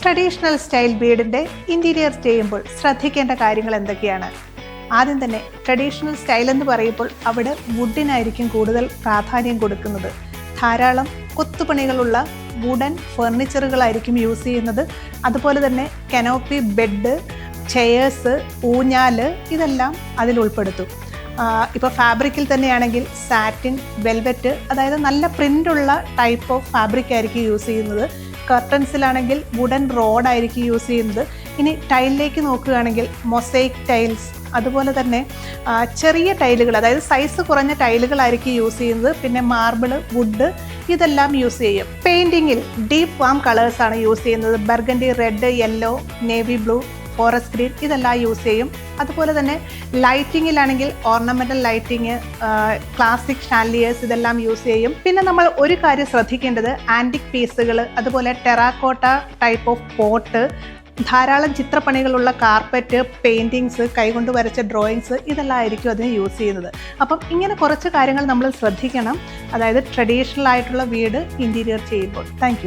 Traditional style വീടിൻ്റെ interior ചെയ്യുമ്പോൾ ശ്രദ്ധിക്കേണ്ട കാര്യങ്ങൾ എന്തൊക്കെയാണ്? ആദ്യം തന്നെ ട്രഡീഷണൽ സ്റ്റൈൽ എന്ന് പറയുമ്പോൾ അവിടെ വുഡിനായിരിക്കും കൂടുതൽ പ്രാധാന്യം കൊടുക്കുന്നത്. ധാരാളം കൊത്തുപണികളുള്ള വുഡൻ ഫർണിച്ചറുകളായിരിക്കും യൂസ് ചെയ്യുന്നത്. അതുപോലെ തന്നെ കനോപ്പി, ബെഡ്, ചെയേഴ്സ്, ഊഞ്ഞാല് ഇതെല്ലാം അതിൽ ഉൾപ്പെടുത്തും. ഇപ്പോൾ ഫാബ്രിക്കിൽ തന്നെയാണെങ്കിൽ സാറ്റിൻ, വെൽവെറ്റ്, അതായത് നല്ല പ്രിൻ്റുള്ള ടൈപ്പ് ഓഫ് ഫാബ്രിക് ആയിരിക്കും യൂസ് ചെയ്യുന്നത്. കർട്ടൻസിലാണെങ്കിൽ വുഡൻ റോഡായിരിക്കും യൂസ് ചെയ്യുന്നത്. ഇനി ടൈലിലേക്ക് നോക്കുകയാണെങ്കിൽ മൊസൈക്ക് ടൈൽസ്, അതുപോലെ തന്നെ ചെറിയ ടൈലുകൾ, അതായത് സൈസ് കുറഞ്ഞ ടൈലുകളായിരിക്കും യൂസ് ചെയ്യുന്നത്. പിന്നെ മാർബിള്, വുഡ് ഇതെല്ലാം യൂസ് ചെയ്യും. പെയിൻറ്റിങ്ങിൽ ഡീപ്പ് വാം കളേഴ്സാണ് യൂസ് ചെയ്യുന്നത്. Burgundy, red, yellow, navy blue, forest green ഇതെല്ലാം യൂസ് ചെയ്യും. അതുപോലെ തന്നെ ലൈറ്റിങ്ങിലാണെങ്കിൽ ഓർണമെൻ്റൽ ലൈറ്റിങ്, ക്ലാസിക് ഷാൻലിയേഴ്സ് ഇതെല്ലാം യൂസ് ചെയ്യും. പിന്നെ നമ്മൾ ഒരു കാര്യം ശ്രദ്ധിക്കേണ്ടത് ആൻറ്റിക് പീസുകൾ, അതുപോലെ ടെറാക്കോട്ട ടൈപ്പ് ഓഫ് പോട്ട്, ധാരാളം ചിത്രപ്പണികളുള്ള കാർപ്പറ്റ്, പെയിൻറ്റിങ്സ്, കൈകൊണ്ട് വരച്ച ഡ്രോയിങ്സ് ഇതെല്ലാം ആയിരിക്കും അതിന് യൂസ് ചെയ്യുന്നത്. അപ്പം ഇങ്ങനെ കുറച്ച് കാര്യങ്ങൾ നമ്മൾ ശ്രദ്ധിക്കണം, അതായത് ട്രഡീഷണൽ ആയിട്ടുള്ള വീട് ഇൻറ്റീരിയർ ചെയ്യുമ്പോൾ. താങ്ക്